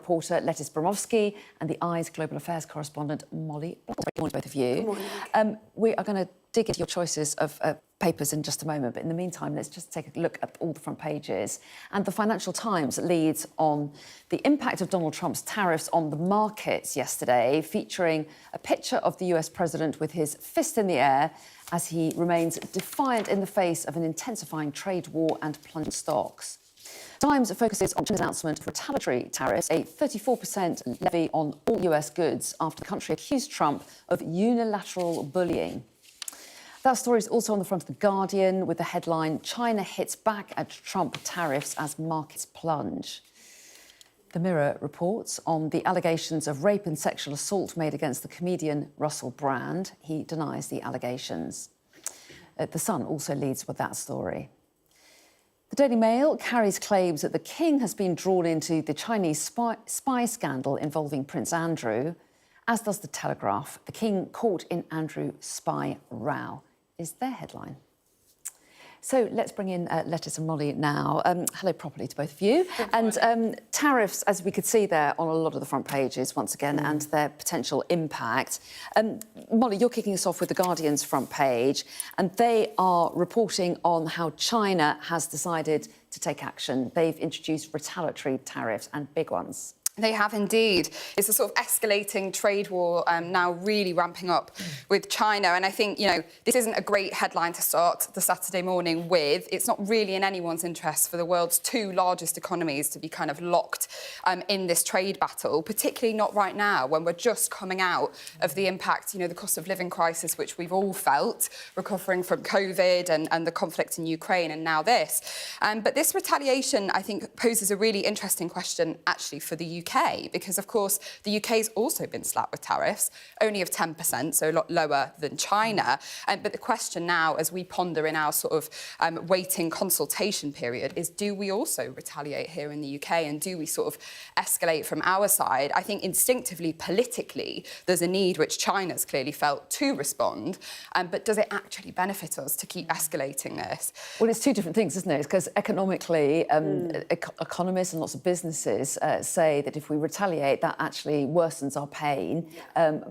reporter Lettice Bromowski and the Eyes Global Affairs correspondent Molly. Good morning, both of you. Good morning. We are going to dig into your choices of papers in just a moment, but in the meantime, let's just take a look at all the front pages. And the Financial Times leads on the impact of Donald Trump's tariffs on the markets yesterday, featuring a picture of the US president with his fist in the air as he remains defiant in the face of an intensifying trade war and plunging stocks. Times focuses on China's announcement of retaliatory tariffs, a 34% levy on all US goods after the country accused Trump of unilateral bullying. That story is also on the front of The Guardian with the headline, China hits back at Trump tariffs as markets plunge. The Mirror reports on the allegations of rape and sexual assault made against the comedian Russell Brand. He denies the allegations. The Sun also leads with that story. The Daily Mail carries claims that the King has been drawn into the Chinese spy scandal involving Prince Andrew, as does The Telegraph. The King caught in Andrew spy row is their headline. So let's bring in Lettice and Molly now. Hello properly to both of you. And tariffs, as we could see there on a lot of the front pages once again, and their potential impact. Molly, you're kicking us off with The Guardian's front page, and they are reporting on how China has decided to take action. They've introduced retaliatory tariffs, and big ones. They have indeed. It's a sort of escalating trade war now really ramping up with China. And I think, you know, this isn't a great headline to start the Saturday morning with. It's not really in anyone's interest for the world's two largest economies to be kind of locked in this trade battle, particularly not right now when we're just coming out of the impact, you know, the cost of living crisis, which we've all felt, recovering from COVID and the conflict in Ukraine and now this. But this retaliation, I think, poses a really interesting question actually for the UK, because of course the UK's also been slapped with tariffs, only of 10%, so a lot lower than China. But the question now, as we ponder in our sort of waiting consultation period, is do we also retaliate here in the UK, and do we sort of escalate from our side? I think instinctively, politically, there's a need, which China's clearly felt, to respond. But does it actually benefit us to keep escalating this? Well, it's two different things, isn't it? Because economically, economists and lots of businesses say that if we retaliate, that actually worsens our pain.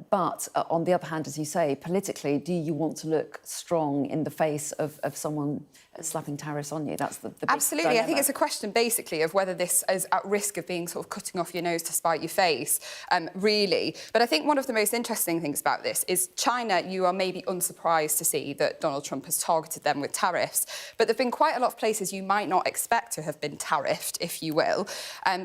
But on the other hand, as you say, politically, do you want to look strong in the face of someone slapping tariffs on you? That's the big Absolutely. dilemma. I think it's a question, basically, of whether this is at risk of being sort of cutting off your nose to spite your face, really. But I think one of the most interesting things about this is China, you are maybe unsurprised to see that Donald Trump has targeted them with tariffs. But there have been quite a lot of places you might not expect to have been tariffed, if you will.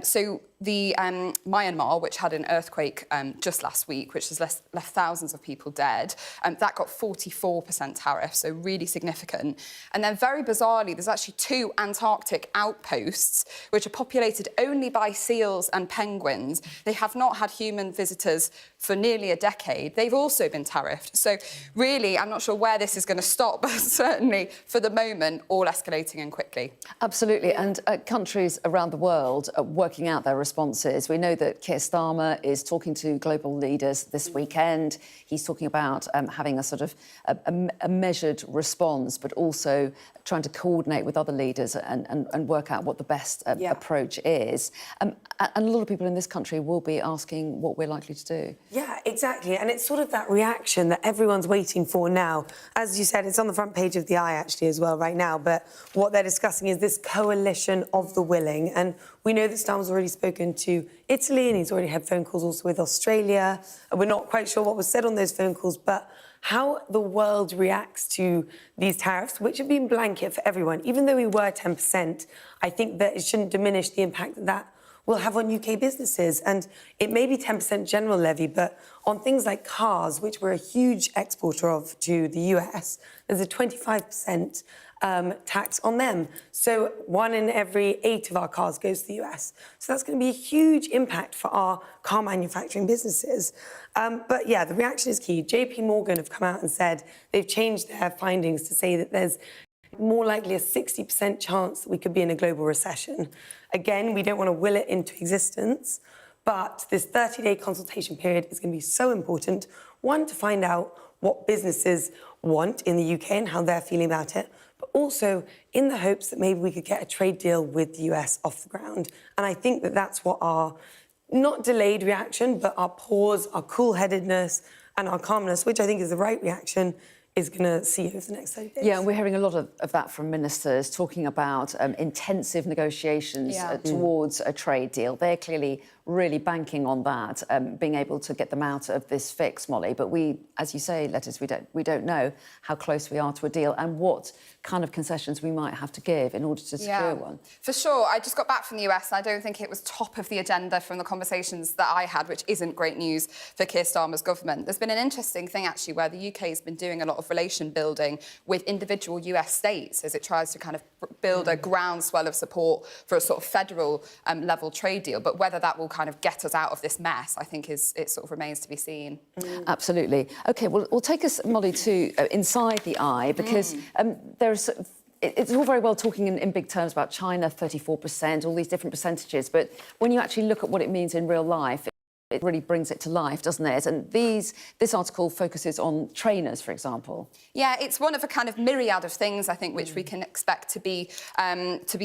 So the Myanmar, which had an earthquake just last week, which has left thousands of people dead, that got 44% tariff, so really significant. And then very bizarrely, there's actually two Antarctic outposts, which are populated only by seals and penguins. They have not had human visitors for nearly a decade. They've also been tariffed. So really, I'm not sure where this is going to stop, but certainly for the moment, all escalating and quickly. Absolutely. And countries around the world are working out their responses. We know that Keir Starmer is talking to global leaders this weekend. He's talking about having a sort of a measured response, but also trying to coordinate with other leaders and work out what the best approach is. And a lot of people in this country will be asking what we're likely to do. Yeah, exactly. And it's sort of that reaction that everyone's waiting for now. As you said, it's on the front page of The Eye, actually, as well, right now. But what they're discussing is this coalition of the willing. And we know that Starmer's already spoken to Italy, and he's already had phone calls also with Australia. And we're not quite sure what was said on those phone calls, but how the world reacts to these tariffs, which have been blanket for everyone. Even though we were 10%, I think that it shouldn't diminish the impact that that will have on UK businesses. And it may be 10% general levy, but on things like cars, which we're a huge exporter of to the US, there's a 25% tax on them. So 1 in every 8 of our cars goes to the US. So that's going to be a huge impact for our car manufacturing businesses. But yeah, the reaction is key. JP Morgan have come out and said they've changed their findings to say that there's more likely a 60% chance that we could be in a global recession. Again, we don't want to will it into existence, but this 30-day consultation period is going to be so important. One, to find out what businesses want in the UK and how they're feeling about it, but also in the hopes that maybe we could get a trade deal with the US off the ground. And I think that that's what our not delayed reaction, but our pause, our cool-headedness and our calmness, which I think is the right reaction, is going to see over the next 30 days. Yeah, and we're hearing a lot of that from ministers talking about intensive negotiations towards a trade deal. They're clearly really banking on that, being able to get them out of this fix, Molly. But we, as you say, Lettuce, we don't know how close we are to a deal and what kind of concessions we might have to give in order to secure one. For sure. I just got back from the US and I don't think it was top of the agenda from the conversations that I had, which isn't great news for Keir Starmer's government. There's been an interesting thing, actually, where the UK has been doing a lot of relation building with individual US states as it tries to kind of build a groundswell of support for a sort of federal level trade deal. But whether that will kind of get us out of this mess, I think it sort of remains to be seen. Absolutely. OK, well, we'll take us, Molly, to inside the eye, because there's... It's all very well talking in big terms about China, 34%, all these different percentages, but when you actually look at what it means in real life, it really brings it to life, doesn't it? And this article focuses on trainers, for example. Yeah, it's one of a kind of myriad of things, I think, which we can expect to be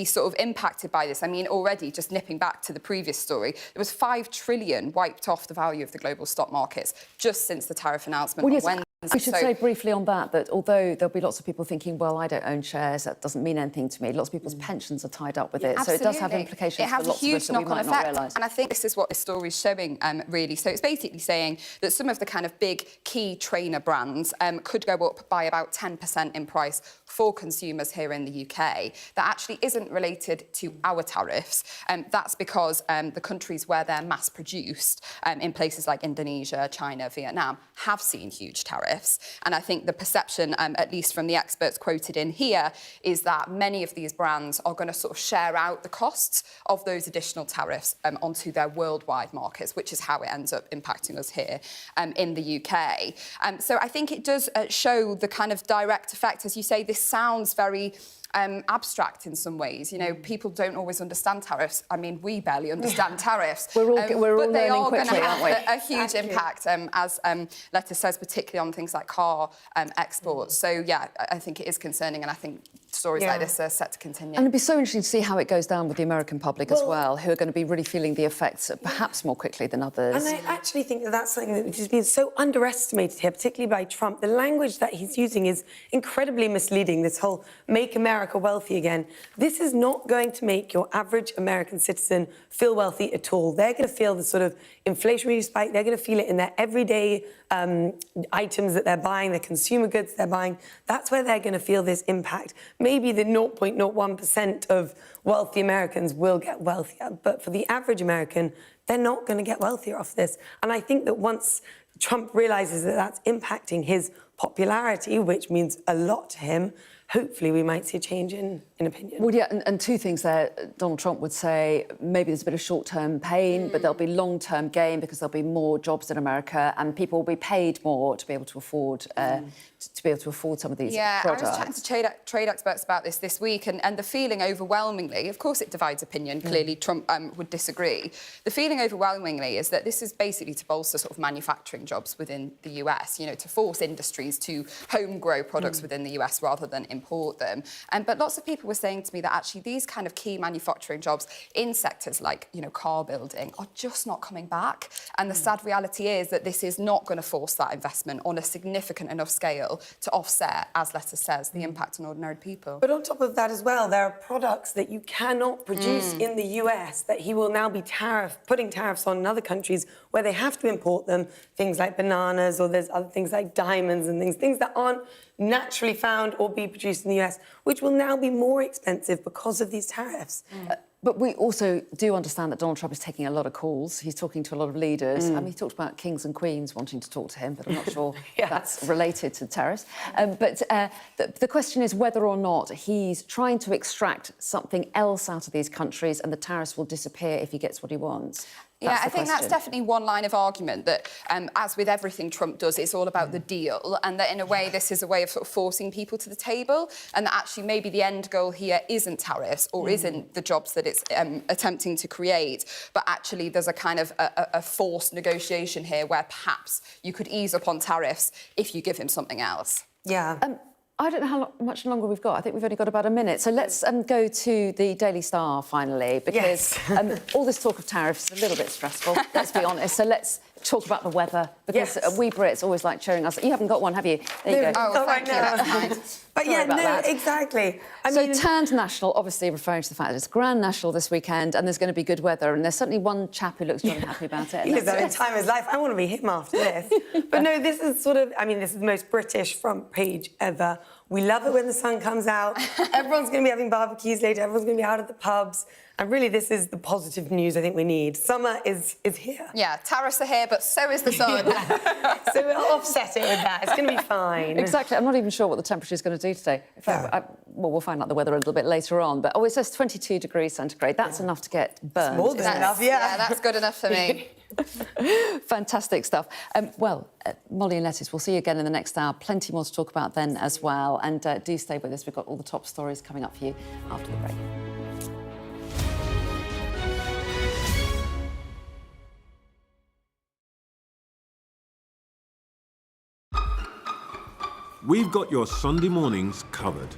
sort of impacted by this. I mean, already, just nipping back to the previous story, there was $5 trillion wiped off the value of the global stock markets just since the tariff announcement on Wednesday. We should say briefly on that although there'll be lots of people thinking, well, I don't own shares, that doesn't mean anything to me. Lots of people's pensions are tied up with it. Absolutely. So it does have implications for lots of us that we might not realise. And I think this is what this story is showing, really. So it's basically saying that some of the kind of big key trainer brands could go up by about 10% in price for consumers here in the UK. That actually isn't related to our tariffs. That's because the countries where they're mass produced, in places like Indonesia, China, Vietnam, have seen huge tariffs. And I think the perception, at least from the experts quoted in here, is that many of these brands are going to sort of share out the costs of those additional tariffs onto their worldwide markets, which is how it ends up impacting us here in the UK. So I think it does show the kind of direct effect. As you say, this sounds very abstract in some ways. You know, people don't always understand tariffs. I mean, we barely understand tariffs. We're all but they learning are going quickly, to aren't we? have a huge impact, as Lettuce says, particularly on things like car exports. So, yeah, I think it is concerning, and I think stories like this are set to continue. And it'd be so interesting to see how it goes down with the American public as well, who are going to be really feeling the effects perhaps more quickly than others. And I actually think that that's something that has been so underestimated here, particularly by Trump. The language that he's using is incredibly misleading, this whole make America wealthy again. This is not going to make your average American citizen feel wealthy at all. They're going to feel the sort of inflationary spike. They're going to feel it in their everyday items that they're buying, their consumer goods they're buying. That's where they're going to feel this impact. Maybe the 0.01% of wealthy Americans will get wealthier, but for the average American, they're not going to get wealthier off this. And I think that once Trump realises that that's impacting his popularity, which means a lot to him, hopefully we might see a change in opinion. Well, yeah, and two things there. Donald Trump would say maybe there's a bit of short-term pain, but there'll be long-term gain because there'll be more jobs in America and people will be paid more to be able to afford some of these products. I was chatting to trade experts about this week, and the feeling overwhelmingly, of course it divides opinion, clearly Trump would disagree. The feeling overwhelmingly is that this is basically to bolster sort of manufacturing jobs within the US, you know, to force industries to home-grow products within the US rather than import them. But lots of people were saying to me that actually these kind of key manufacturing jobs in sectors like, you know, car building are just not coming back. And the sad reality is that this is not going to force that investment on a significant enough scale to offset, as Lettuce says, the impact on ordinary people. But on top of that as well, there are products that you cannot produce in the US that he will now be putting tariffs on in other countries where they have to import them, things like bananas, or there's other things like diamonds and things that aren't naturally found or be produced in the US, which will now be more expensive because of these tariffs. But we also do understand that Donald Trump is taking a lot of calls. He's talking to a lot of leaders. I mean, he talked about kings and queens wanting to talk to him, but I'm not sure that's related to tariffs. But the question is whether or not he's trying to extract something else out of these countries and the tariffs will disappear if he gets what he wants. Yeah, I think that's definitely one line of argument that, as with everything Trump does, it's all about the deal, and that in a way this is a way of sort of forcing people to the table, and that actually maybe the end goal here isn't tariffs or isn't the jobs that it's attempting to create, but actually there's a kind of a forced negotiation here where perhaps you could ease up on tariffs if you give him something else. Yeah. I don't know how much longer we've got. I think we've only got about a minute. So let's go to the Daily Star finally, because all this talk of tariffs is a little bit stressful, let's be honest. So let's talk about the weather, because we Brits always like cheering us. You haven't got one, have you? There you go. Oh, thank you. That's kind. But Sorry about that. exactly. So turned national, obviously referring to the fact that it's Grand National this weekend and there's going to be good weather, and there's certainly one chap who looks really happy about it. He lives having time of his life. I want to be him after this. But no, this is sort of, I mean, this is the most British front page ever. We love it when the sun comes out. Everyone's going to be having barbecues later. Everyone's going to be out at the pubs. And really, this is the positive news I think we need. Summer is here. Yeah, tariffs are here, but so is the sun. So we'll offset it with that. It's going to be fine. Exactly. I'm not even sure what the temperature is going to do today. In fact, well, we'll find out the weather a little bit later on. But, it says 22 degrees centigrade. That's enough to get burned. More than enough, Yeah, that's good enough for me. Fantastic stuff. Molly and Lettuce, we'll see you again in the next hour. Plenty more to talk about then as well. And do stay with us. We've got all the top stories coming up for you after the break. We've got your Sunday mornings covered.